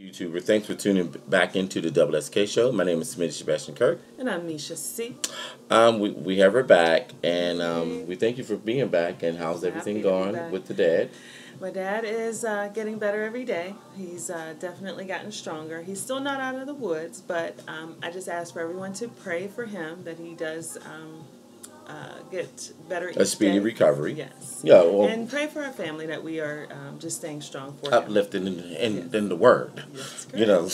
YouTuber, thanks for tuning back into the Double SK Show. My name is Smitty Sebastian Kirk. And I'm Nisha C. We have her back, and Hey. we thank you for being back. And how's I'm everything happy to be going back. with the dad? My dad is getting better every day. He's definitely gotten stronger. He's still not out of the woods, but I just ask for everyone to pray for him that he does get better each A speedy day. recovery. Yes. Yeah, well, And pray for our family that we are just staying strong for him. uplifting in the word. Yes, You know,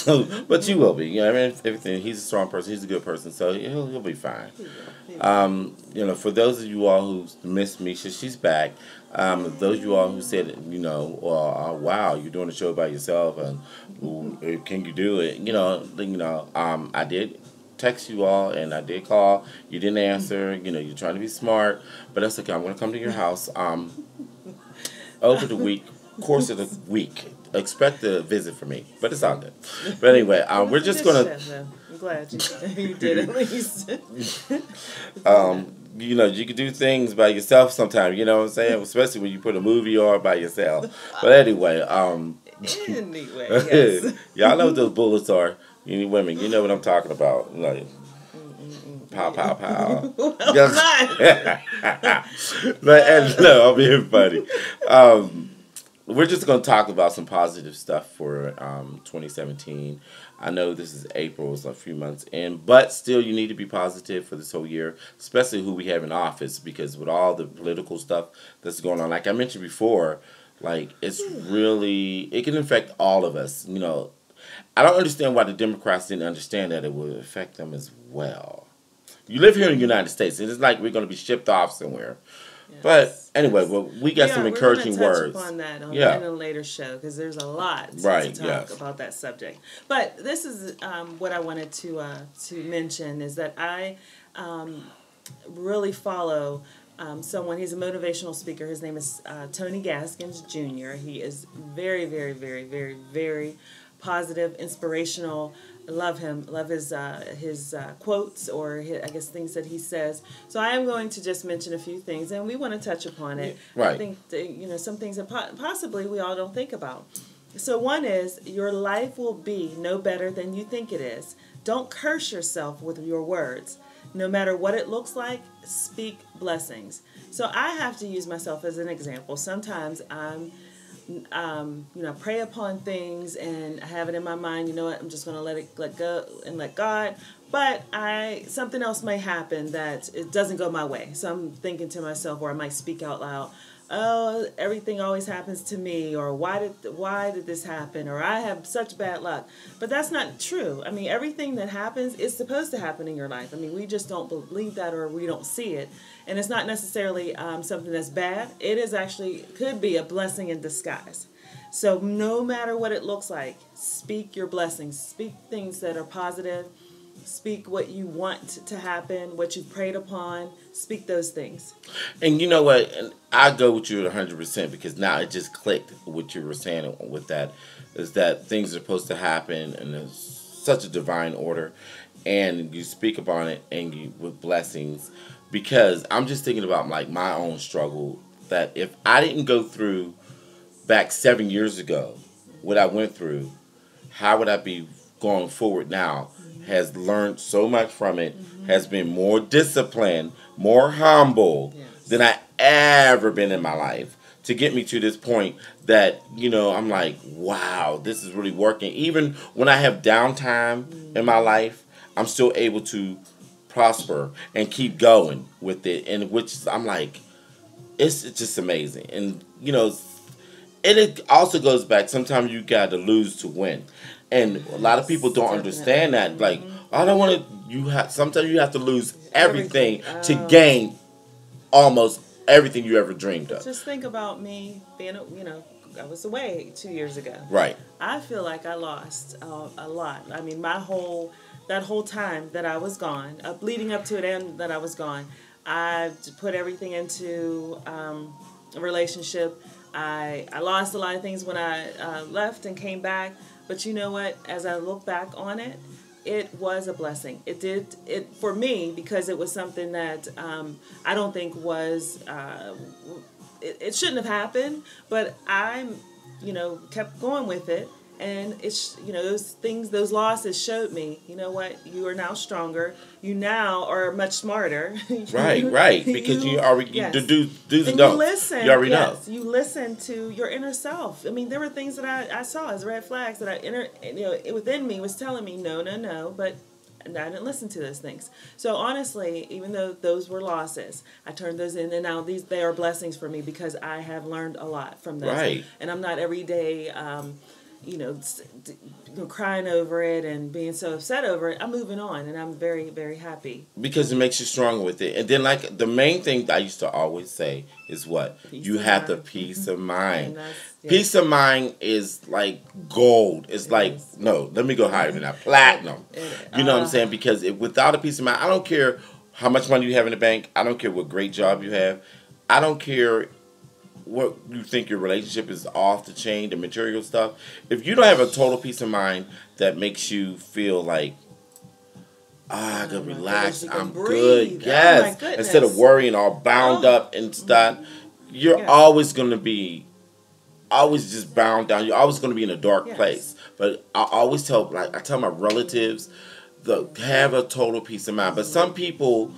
but you will be. You know, I mean, everything. He's a strong person. He's a good person, so he'll be fine. He will. For those of you all who missed Misha, she's back. Those of you all who said, wow, you're doing a show by yourself, and can you do it? I did text you all, and I did call. You didn't answer. You're trying to be smart, but that's okay. I'm going to come to your house. Over the course of the week, expect a visit from me, but it's all good. But anyway, we're just gonna. I'm glad you did at least. You can do things by yourself sometimes, you know what I'm saying? Especially when you put a movie on by yourself. But anyway, Anyway, yes. y'all know what those bullets are. You women, you know what I'm talking about. Like, pow, pow, pow. Well, not. No, I'm being funny. We're just going to talk about some positive stuff for 2017. I know this is April, it's a few months in, but still you need to be positive for this whole year, especially who we have in office, because with all the political stuff that's going on, like I mentioned before, like it can affect all of us. I don't understand why the Democrats didn't understand that it would affect them as well. You live here in the United States, and it's like we're going to be shipped off somewhere. Yes. But anyway, we got some encouraging words. We're going to touch upon that in a later show because there's a lot to talk about that subject. But this is what I wanted to mention is that I really follow someone. He's a motivational speaker. His name is Tony Gaskins Jr. He is very, very, very, very, very positive, inspirational. I love him. Love his quotes or things that he says. So I am going to just mention a few things, and we want to touch upon it. Right. I think that, some things that possibly we all don't think about. So one is your life will be no better than you think it is. Don't curse yourself with your words. No matter what it looks like, speak blessings. So I have to use myself as an example. Sometimes I'm pray upon things and I have it in my mind, you know what, I'm just going to let go and let God. But something else may happen that it doesn't go my way. So I'm thinking to myself, or I might speak out loud, oh, everything always happens to me, or why did this happen, or I have such bad luck. But that's not true. I mean, everything that happens is supposed to happen in your life. I mean, we just don't believe that, or we don't see it. And it's not necessarily something that's bad. It is could be a blessing in disguise. So no matter what it looks like, speak your blessings. Speak things that are positive. Speak what you want to happen, what you prayed upon. Speak those things. And you know what? And I go with you 100% because now it just clicked what you were saying with that, is that things are supposed to happen and there's such a divine order, and you speak upon it and with blessings. Because I'm just thinking about like my own struggle, that if I didn't go through back 7 years ago what I went through, how would I be going forward now? Has learned so much from it, has been more disciplined, more humble than I ever been in my life to get me to this point that, I'm like, wow, this is really working. Even when I have downtime in my life, I'm still able to prosper and keep going with it, and which I'm like, it's just amazing. And it also goes back, sometimes you got to lose to win, and a lot of people don't understand that. Like, I don't want to. Sometimes you have to lose everything to gain almost everything you ever dreamed of. Just think about me being, I was away 2 years ago. Right. I feel like I lost a lot. I mean, that whole time that I was gone, leading up to it and that I was gone, I put everything into a relationship. I lost a lot of things when I left and came back. But you know what? As I look back on it, it was a blessing. It for me, because it was something that I don't think was, it shouldn't have happened, but I kept going with it. And it's, those things, those losses showed me, you know what, you are now stronger. You now are much smarter. Right. Because you already yes. do the and don'ts. You listen. You already know. You listen to your inner self. I mean, there were things that I saw as red flags that within me was telling me no, but and I didn't listen to those things. So honestly, even though those were losses, I turned those in, and now they are blessings for me because I have learned a lot from those. Right. And I'm not every day, crying over it and being so upset over it. I'm moving on, and I'm very, very happy. Because it makes you stronger with it. And then, like, the main thing I used to always say is what? You have the peace of mind. Peace of mind is like gold. It's like, no, let me go higher than that. Platinum. You know what I'm saying? Because without a peace of mind, I don't care how much money you have in the bank. I don't care what great job you have. I don't care what you think your relationship is off the chain, the material stuff. If you don't have a total peace of mind that makes you feel like, I can relax, I'm good. Yes. Instead of worrying all bound up and stuff, you're always going to be just bound down. You're always going to be in a dark place. But I always tell my relatives, have a total peace of mind. But some people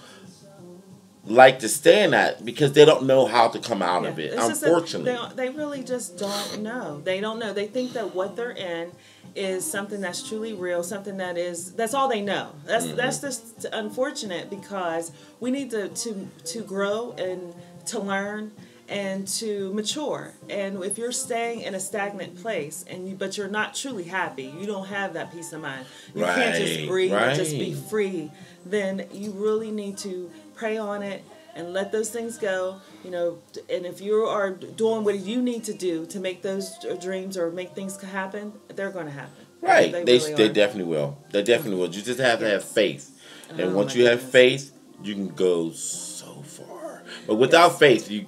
like to stay in that because they don't know how to come out of it. Unfortunately, they really just don't know. They don't know. They think that what they're in is something that's truly real, something that's all they know. That's just unfortunate because we need to grow and to learn and to mature. And if you're staying in a stagnant place but you're not truly happy, you don't have that peace of mind. You can't just breathe and just be free. Then you really need to pray on it and let those things go, and if you are doing what you need to do to make those dreams or make things happen, they're going to happen. Right. They definitely will. They definitely will. You just have to have faith. And once you have faith, you can go so far. But without faith, you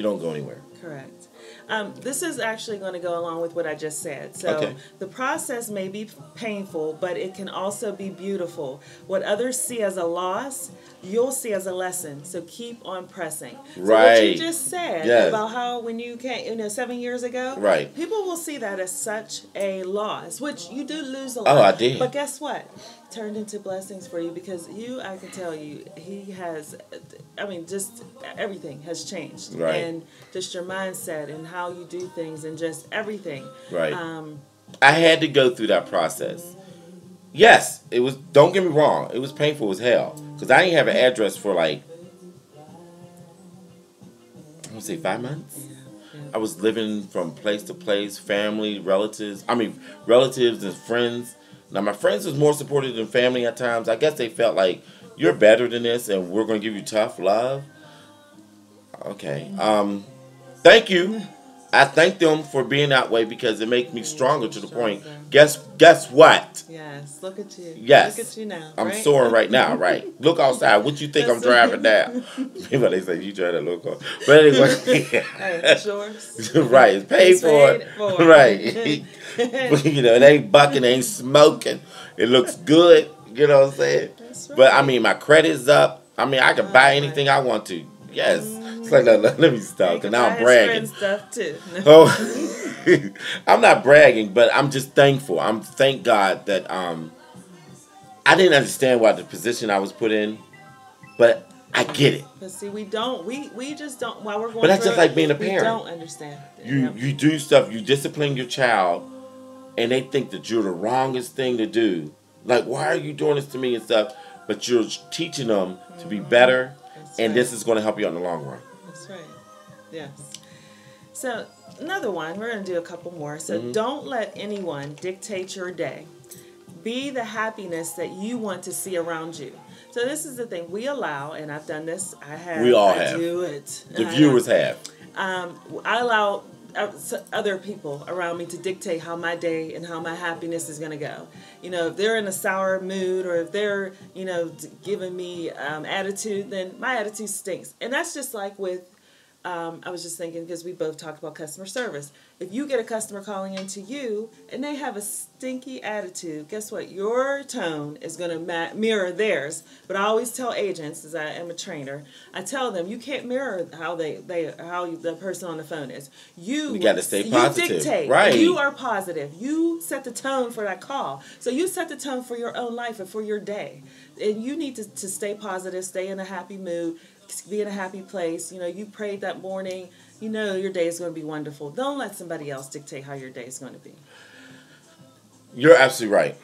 don't go anywhere. Correct. This is actually going to go along with what I just said. So the process may be painful, but it can also be beautiful. What others see as a loss, you'll see as a lesson. So keep on pressing. So what you just said about how when you came, 7 years ago, people will see that as such a loss, which you do lose a lot. Oh, I did. But guess what? Turned into blessings for you because I can tell you, he has, just everything has changed. Right. And just your mindset and how you do things and just everything. Right. I had to go through that process. Yes, it was, don't get me wrong, it was painful as hell. Because I didn't have an address for I want to say 5 months. Yeah. I was living from place to place, family, relatives and friends. Now, my friends was more supportive than family at times. I guess they felt like, you're better than this and we're going to give you tough love. Okay. Thank you. I thank them for being that way because it makes me stronger to the point. Guess what? Yes. Look at you. Yes. Look at you now. I'm soaring right now, right? Look outside. What you think I'm driving now? People, they say, you drive that little car. But anyway. Hey, it's yours. Right. It's paid for. Right. It ain't bucking, it ain't smoking. It looks good. You know what I'm saying? That's right. But, my credit's up. I can buy anything I want to. Yes. It's like, no, let me stop, because now I'm bragging. Stuff too. Oh, I'm not bragging, but I'm just thankful. Thank God that I didn't understand why the position I was put in, but I get it. But see, we just don't, while we're going But that's just like being a parent. We don't understand. You do stuff, you discipline your child, and they think that you're the wrongest thing to do. Like, why are you doing this to me and stuff? But you're teaching them to be better, and this is going to help you out in the long run. That's right. Yes. So, another one. We're going to do a couple more. So, don't let anyone dictate your day. Be the happiness that you want to see around you. So, this is the thing. We allow, and I've done this. I have. We all have. I do it. The viewers have. I allow other people around me to dictate how my day and how my happiness is going to go. If they're in a sour mood or if they're, giving me attitude, then my attitude stinks. And that's just like with I was just thinking, because we both talked about customer service. If you get a customer calling into you and they have a stinky attitude, guess what? Your tone is going to mirror theirs. But I always tell agents, as I am a trainer, I tell them you can't mirror how the person on the phone is. You got to stay positive. You dictate. Right. You are positive. You set the tone for that call. So you set the tone for your own life and for your day. And you need to stay positive, stay in a happy mood, be in a happy place. You prayed that morning. Your day is going to be wonderful. Don't let somebody else dictate how your day is going to be. You're absolutely right.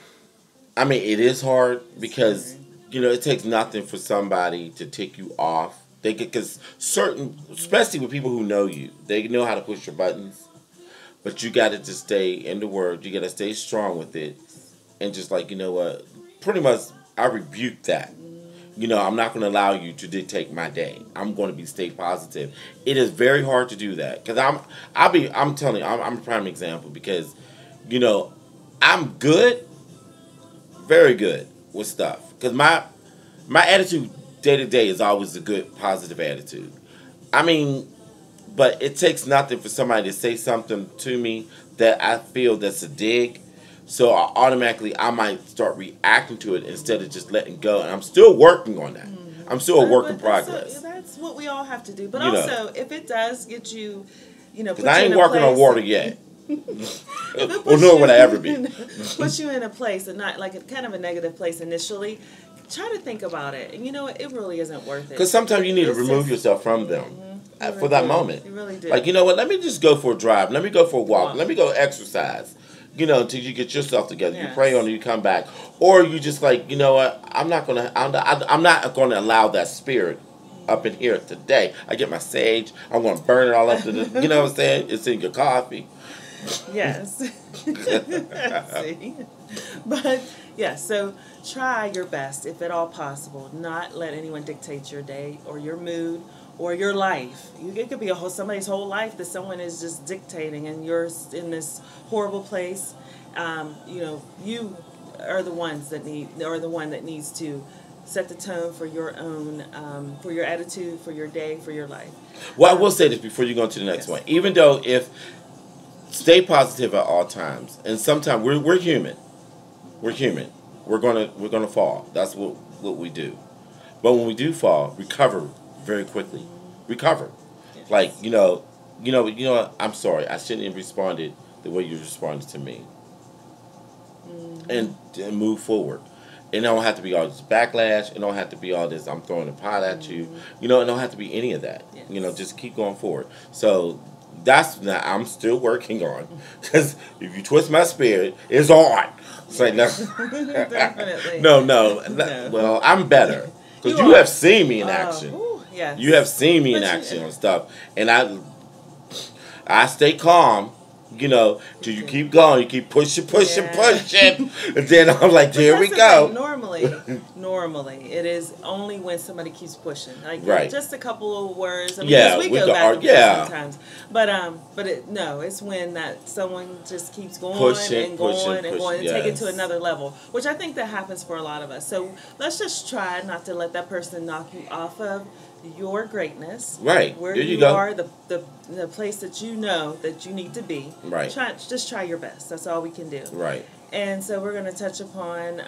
I mean, it is hard because, it takes nothing for somebody to tick you off. Because especially with people who know you, they know how to push your buttons. But you got to just stay in the word. You got to stay strong with it. And just like, pretty much I rebuke that. I'm not going to allow you to dictate my day. I'm going to stay positive. It is very hard to do that because I'm telling you, I'm a prime example because, I'm good, very good with stuff because my attitude day to day is always a good, positive attitude. I mean, but it takes nothing for somebody to say something to me that I feel that's a dig. So I might start reacting to it instead of just letting go. And I'm still working on that. I'm still a work in progress. That's what we all have to do. But also, if it does get you, because I ain't working on water yet. Or nor would I ever be. Puts you in a place and not like kind of a negative place initially. Try to think about it. And it really isn't worth it. Because sometimes you need to remove yourself from them for that moment. You really do. Like, let me just go for a drive. Let me go for a walk. Let me go exercise. Until you get yourself together, you pray on it, you come back, or you just like, what? I'm not gonna allow that spirit up in here today. I get my sage. I'm gonna burn it all up to the. You know what I'm saying? It's in your coffee. Yes. See? But so try your best, if at all possible. Not let anyone dictate your day or your mood. Or your life. It could be somebody's whole life that someone is just dictating, and you're in this horrible place. You are the ones that needs to set the tone for your own, for your attitude, for your day, for your life. Well, I will say this before you go on to the next one. Even though stay positive at all times, and sometimes we're human. We're human. We're gonna fall. That's what we do. But when we do fall, recover very quickly. Recover. Yes. Like, I'm sorry. I shouldn't have responded the way you responded to me. And move forward. It don't have to be all this backlash. It don't have to be all this, I'm throwing a pot at you. It don't have to be any of that. Yes. Just keep going forward. So that's what I'm still working on. Because if you twist my spirit, it's on. It's like, no. Definitely. No. Well, I'm better. Because you have seen me in action. Yes. You have seen me in action on stuff. And I stay calm, till you keep going. You keep pushing. And then I'm like, here we go. Normally, it is only when somebody keeps pushing. Like, right. Just a couple of words. I mean, we go back and forth sometimes. But it's when that someone just keeps going and going and take it to another level, which I think that happens for a lot of us. So let's just try not to let that person knock you off of your greatness. Right. Where there you you are, the place that you know that you need to be. Right. Just try your best. That's all we can do. Right. And so we're going to touch upon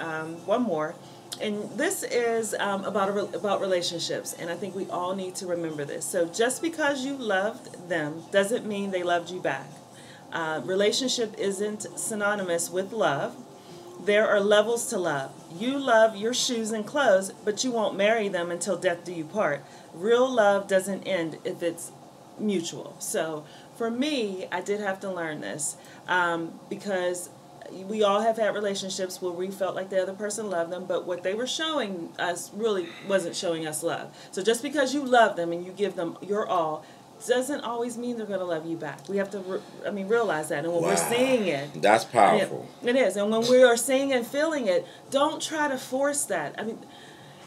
one more. And this is about relationships. And I think we all need to remember this. So just because you loved them doesn't mean they loved you back. Relationship isn't synonymous with love. There are levels to love. You love your shoes and clothes, but you won't marry them until death do you part. Real love doesn't end if it's mutual. So for me, I did have to learn this because we all have had relationships where we felt like the other person loved them, but what they were showing us really wasn't showing us love. So just because you love them and you give them your all doesn't always mean they're going to love you back. We have to, realize that. And when we're seeing it, that's powerful. It is. And when we are seeing and feeling it, don't try to force that.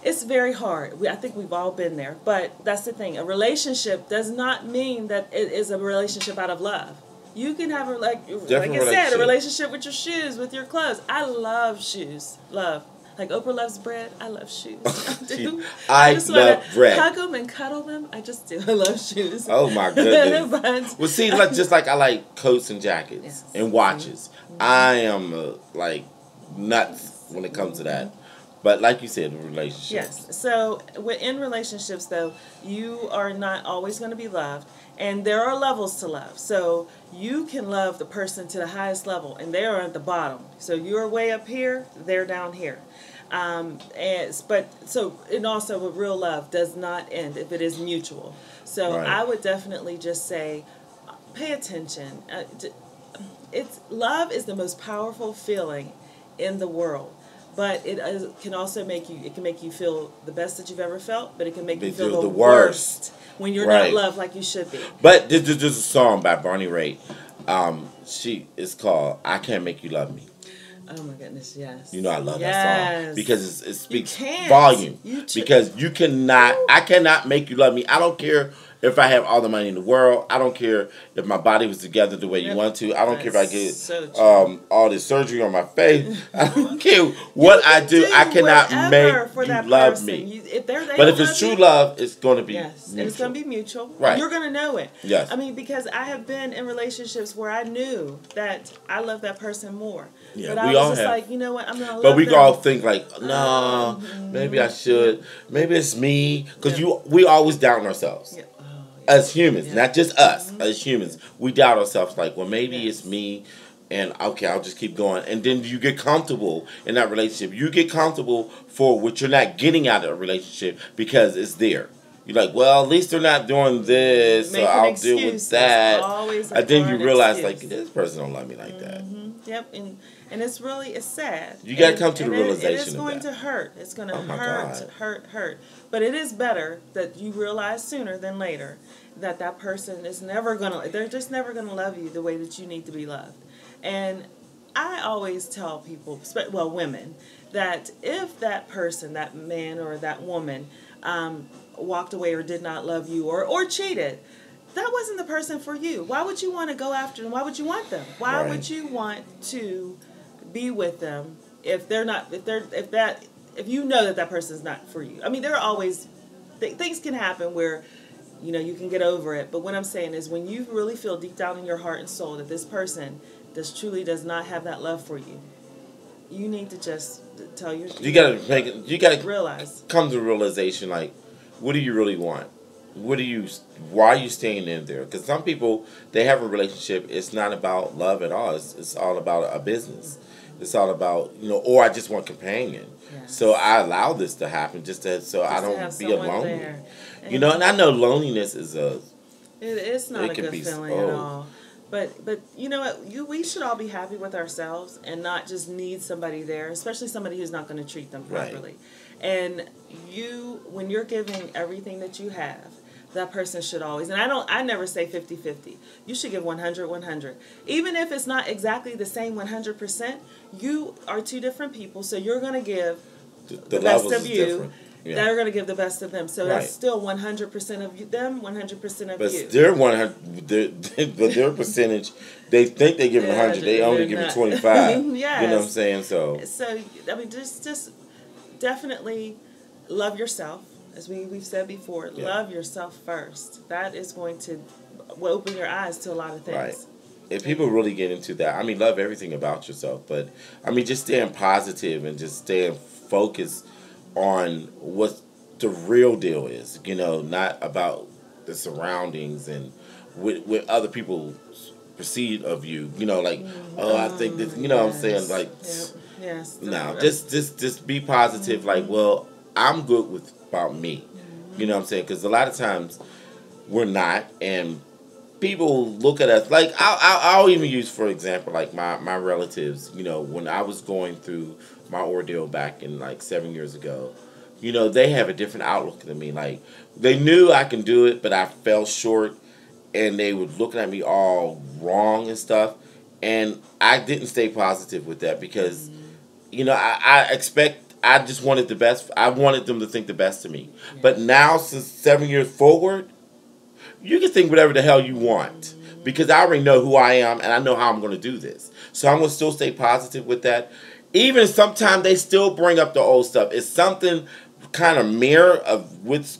It's very hard. I think we've all been there. But that's the thing. A relationship does not mean that it is a relationship out of love. You can have, like I said, a relationship with your shoes, with your clothes. I love shoes. Love. Like Oprah loves bread, I love shoes. I do. I just love want to bread. hug them and cuddle them. I just do. I love shoes. Oh my goodness. But, Well, see, like, just like I like coats and jackets Yes. and watches. I am like nuts when it comes to that. But like you said, relationships. yes. So in relationships, though, you are not always going to be loved, and there are levels to love. So you can love the person to the highest level, and they are at the bottom. So you're way up here, they're down here. And also with real love does not end if it is mutual. So Right. I would definitely just say, pay attention. Love is the most powerful feeling in the world. But can also make you feel the best that you've ever felt, but it can make you feel the worst when you're Right. not loved like you should be. But there's a song by Bonnie Raitt. It's called "I Can't Make You Love Me." Oh my goodness, yes. You know I love that Yes. song because it speaks can't. volume. You Because you cannot, I cannot make you love me. I don't care if I have all the money in the world. I don't care if my body was together the way you Yep. want to. I don't care if I get So true. all this surgery on my face. I don't care what I do. I cannot whatever make for you that love person. me. If they But don't if it's love true you, love, it's going to be yes, and mutual. it's going to be mutual. Right. You're going to know it. Yes. I mean, because I have been in relationships where I knew that I love that person more. Yeah, but we I was all just have. like, you know what, I'm going to love But we them. all think like, no, maybe I should. Maybe it's me. Because we always doubt ourselves. Yeah. Oh, As humans, Yeah. not just us, as humans. We doubt ourselves like, well, maybe Yes. it's me. And okay, I'll just keep going. And then you get comfortable in that relationship. You get comfortable for what you're not getting out of a relationship because it's there. You're like, well, at least they're not doing this, so Making I'll deal with excuses. that. Always And then you an realize, excuse. like, this person don't love me like that. Yep, and it's sad. You gotta And- come to the and realization It is of going that. to hurt. It's going to Oh my hurt, God. hurt. But it is better that you realize sooner than later that person is never gonna. They're just never gonna love you the way that you need to be loved. And I always tell people, women, that if that person, that man or that woman, walked away or did not love you or cheated, that wasn't the person for you. Why would you want to go after them? Why would you want them? Why Right. would you want to be with them if you know that person's not for you? I mean, there are always things can happen where you can get over it. But what I'm saying is when you really feel deep down in your heart and soul that this person does not have that love for you, you need to just tell your. You gotta realize. come to the realization, like, what do you really want? Why are you staying in there? Because some people, they have a relationship, it's not about love at all. It's all about a business. It's all about, or I just want companion. Yes. So I allow this to happen just I Just don't to have be someone alone. there. And I know loneliness is It's not It a can good be- feeling oh. at all. But you know what? We should all be happy with ourselves and not just need somebody there, especially somebody who's not going to treat them Right. properly. And when you're giving everything that you have, that person should always, and I never say 50-50. You should give 100-100. Even if it's not exactly the same 100%, you are two different people, so you're going to give the best levels of is you. different. Yeah. They're going to give the best of them. So Right. that's still 100% of them, 100% of But you. their 100, but their percentage, they think they give 100, they only they're give not. 25. You know what I'm Yes. saying? So I mean, just definitely love yourself, as we've said before. Yeah. Love yourself first. That is going to open your eyes to a lot of things. Right. If people really get into that, I mean, love everything about yourself, but I mean, just staying positive and just staying focused on what the real deal is, not about the surroundings and what other people perceive of you, like, oh, I think this, what I'm saying, like, Yes. no, just be positive, like, well, I'm good about me, you know what I'm saying, because a lot of times we're not, and people look at us like I'll even use, for example, like my relatives. When I was going through my ordeal back in like 7 years ago, they have a different outlook than me. Like, they knew I can do it, but I fell short, and they were looking at me all wrong and stuff. And I didn't stay positive with that because, I just wanted the best. I wanted them to think the best of me. Yeah. But now, since 7 years forward, you can think whatever the hell you want because I already know who I am and I know how I'm going to do this. So I'm going to still stay positive with that. even sometimes they still bring up the old stuff. It's something kind of mirror of what's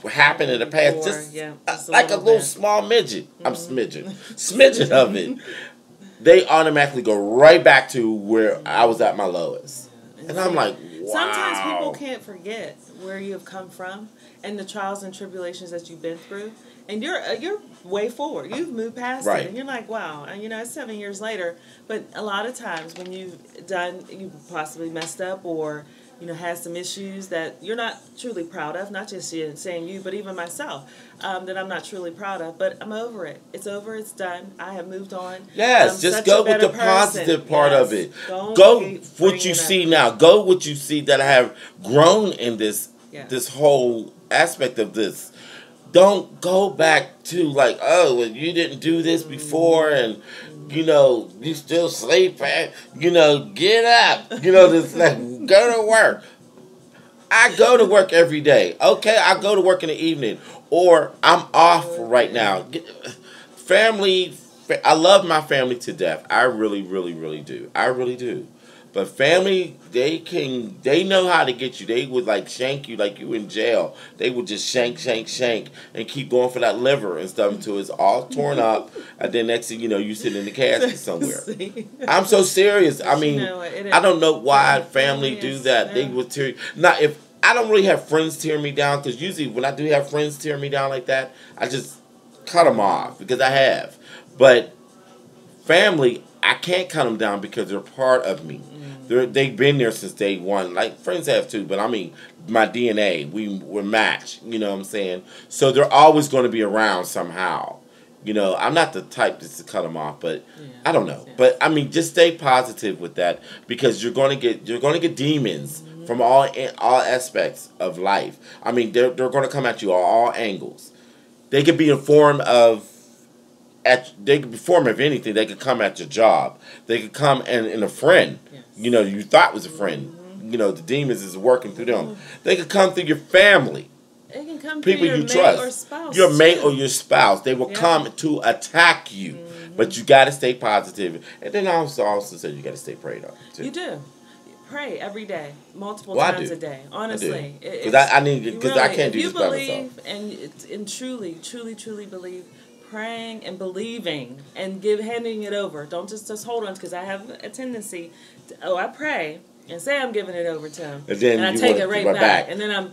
happened in the past. Before, Just yeah, just like a little bit. small midget. I'm smidget of it. They automatically go right back to where I was at my lowest. And I'm like, wow. Sometimes people can't forget where you have come from and the trials and tribulations that you've been through. And you're way forward. You've moved past Right. it. And you're like, wow. And, it's 7 years later. But a lot of times when you've possibly messed up or, had some issues that you're not truly proud of, not just saying you, but even myself, that I'm not truly proud of. But I'm over it. It's over. It's done. I have moved on. Yes, just go with the positive part of it. Don't go keep what bringing you up- see now. Go what you see that I have grown in this Yeah. this whole aspect of this. Don't go back to like, oh, well, you didn't do this before, and you still sleep. Get up. Just like go to work. I go to work every day. Okay, I go to work in the evening, or I'm off right now. Family, I love my family to death. I really, really, really do. I really do. But family, they know how to get you. They would like shank you like you in jail. They would just shank, and keep going for that liver and stuff until it's all torn up. And then next thing you know, you sit in the casket somewhere. I'm so serious. I mean, I don't know why family do that. They would tear. Now, if I don't really have friends tear me down, because usually when I do have friends tear me down like that, I just cut them off because I have. But family, I can't cut them down because they're part of me. They've been there since day one. Like, friends have too, but I mean, my DNA, we're matched. You know what I'm saying? So they're always going to be around somehow. I'm not the type just to cut them off, but I don't know. But I mean, just stay positive with that, because you're going to get demons from all aspects of life. I mean, they're going to come at you all angles. They could be in form of they could be form of anything. They could come at your job. They could come in a friend. Yes. You thought was a friend. The demons is working through them. They could come through your family. They can come people through your you mate trust. or spouse. Your mate too. or your spouse. They will come to attack you. But you got to stay positive. And then I also said you got to stay prayed up too. You do. Pray every day, multiple times a day. Honestly, because I can't do this by myself. If you believe and truly, truly, truly believe, praying and believing and handing it over. Don't just hold on, because I have a tendency to, I pray and say I'm giving it over to him, and I take it right back. And then I'm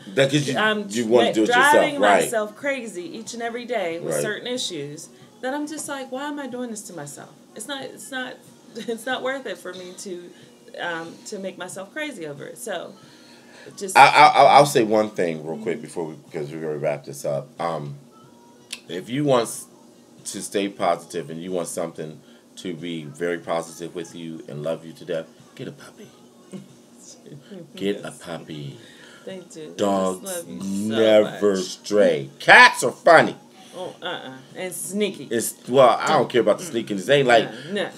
you want to do it driving yourself, right? myself crazy each and every day with certain issues that I'm just like, why am I doing this to myself? It's not worth it for me to make myself crazy over it. So just I'll say one thing real quick because we're going to wrap this up. If you want to stay positive and you want something to be very positive with you and love you to death, get a puppy. Get a puppy. They do. Dogs never stray. Cats are funny. Oh, and sneaky. I don't care about the sneakiness. They ain't like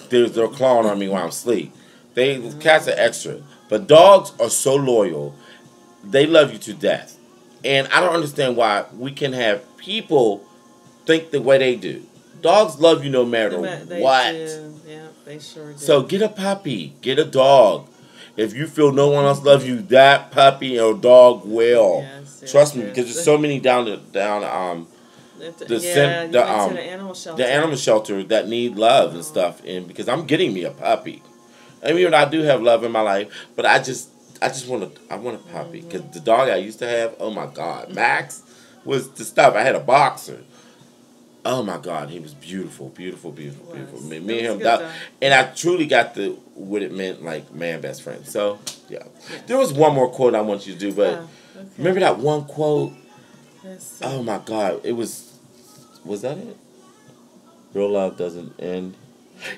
they're clawing on me while I'm asleep. Cats are extra, but dogs are so loyal. They love you to death, and I don't understand why we can have people think the way they do. Dogs love you no matter what. Do. Yeah, they sure do. So get a puppy, get a dog. If you feel no one else loves you, that puppy or dog will. Yes, trust me, because there's so many down the animal shelter. The animal shelter that need love and stuff, and because I'm getting me a puppy. I mean, I do have love in my life, but I want a puppy, because the dog I used to have, oh my God, Max was the stuff. I had a boxer. Oh my God, he was beautiful, beautiful, beautiful, beautiful. Me and him, and I truly got what it meant, like man, best friend. So yeah, there was one more quote I want you to do, but remember that one quote? Oh my God, was that it? Real love doesn't end.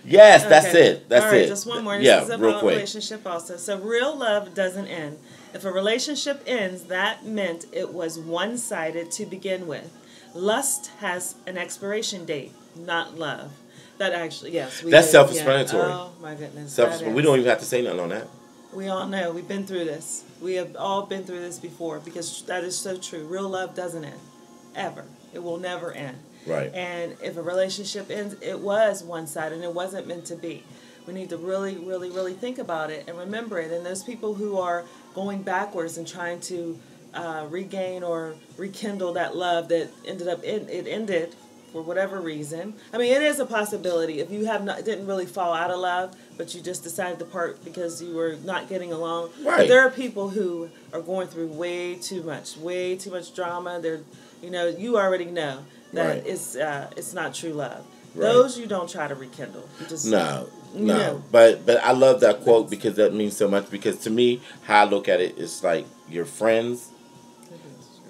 Yes, that's it. That's it. Just one more. This is about relationship also. So real love doesn't end. If a relationship ends, that meant it was one-sided to begin with. Lust has an expiration date, not love. That actually, yes. That's self-explanatory. Oh, my goodness. We don't even have to say nothing on that. We all know. We've been through this. We have all been through this before, because that is so true. Real love doesn't end. Ever. It will never end. Right. And if a relationship ends, it was one-sided and it wasn't meant to be. We need to really, really, really think about it and remember it. And those people who are going backwards and trying to regain or rekindle that love that ended for whatever reason. I mean, it is a possibility if you didn't really fall out of love, but you just decided to part because you were not getting along. Right. But there are people who are going through way too much drama. You already know that Right. it's not true love. Right. Those you don't try to rekindle. You just No. know. But I love that quote because that means so much. Because to me, how I look at it is like you're friends.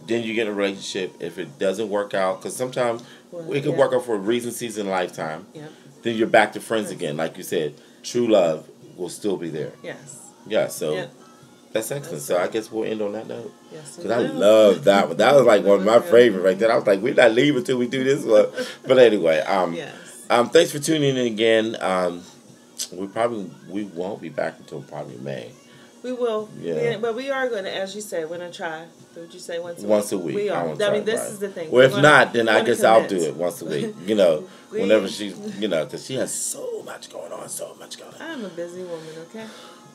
Then you get in a relationship. If it doesn't work out, because sometimes it can work out for a reason, season, lifetime. Yep. Then you're back to friends again. Like you said, true love will still be there. Yes. Yeah, so Yep. that's excellent. So I guess we'll end on that note. Yes. Because I love that one. That was like one of my favorite right there. I was like, we're not leaving until we do this one. But anyway, Yes. thanks for tuning in again. We won't be back until probably May. We will. Yeah. But we are going to, as you said, we're going to try. Would you say once a week? Once a week. We are. I mean, this is the thing. Well, if not, then I guess I'll do commit. it once a week. Whenever she's, because she has so much going on, I'm a busy woman, okay?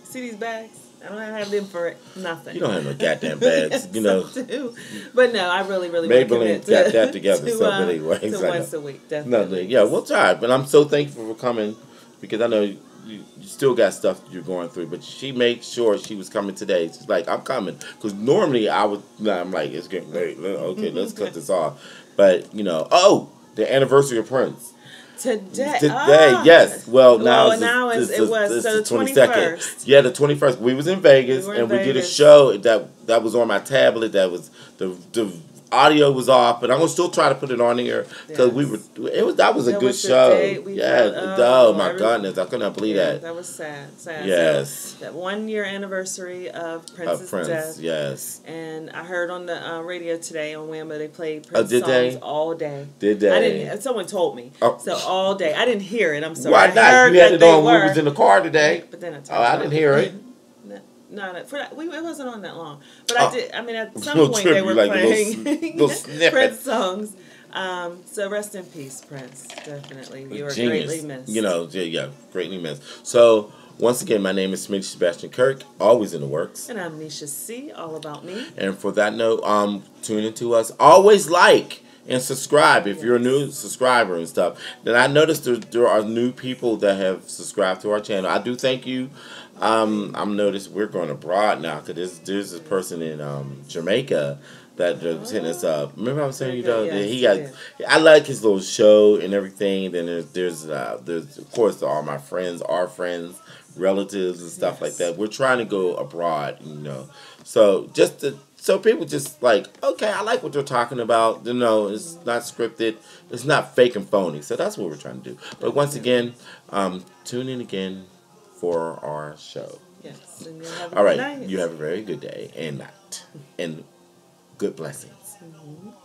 See these bags? I don't have them for nothing. You don't have no goddamn bags, Some do. But no, I really, really want to commit got that together. to, So, but anyway, to once a week, no, definitely. yeah, we'll try. But I'm so thankful for coming because I know you still got stuff you're going through. But she made sure she was coming today. She's like, I'm coming. Because normally I'm like, it's getting late. Okay, let's cut this off. But, the anniversary of Prince. Today, yes. Well, now it's the 21st. Yeah, the 21st. We was in Vegas, We we did a show that was on my tablet. That was the audio was off, but I'm gonna still try to put it on here because that was a good show. Oh my goodness, I couldn't believe that. That was sad. Yes. So, that 1 year anniversary of Prince's death. Yes. And I heard on the radio today on Wham! They played Prince did songs they? all day. Did they? I didn't. Someone told me. Oh. So all day. I didn't hear it. I'm sorry. Why I heard not? You had that it on. they were. We was in the car today. But then I didn't hear it. No, it wasn't on that long. But I did. I mean, at some Little point trip, they were like playing little snippet. Prince songs. So rest in peace, Prince. Definitely, you are greatly missed. Greatly missed. So once again, my name is Smitty Sebastian Kirk, always in the works. And I'm Nisha C. All about me. And for that note, tune into us. Always like and subscribe if you're a new subscriber and stuff. Then I noticed there are new people that have subscribed to our channel. I do thank you. I'm noticed we're going abroad now because there's this person in Jamaica that hitting us up. Remember I was saying I like his little show and everything. Then there's of course all my friends, our friends, relatives and stuff like that. We're trying to go abroad, So so people just like, okay, I like what they're talking about. It's not scripted. It's not fake and phony. So that's what we're trying to do. But once again, tune in again for our show. Yes. And have a all right. good night. You have a very good day and night. And good blessings. Mm-hmm.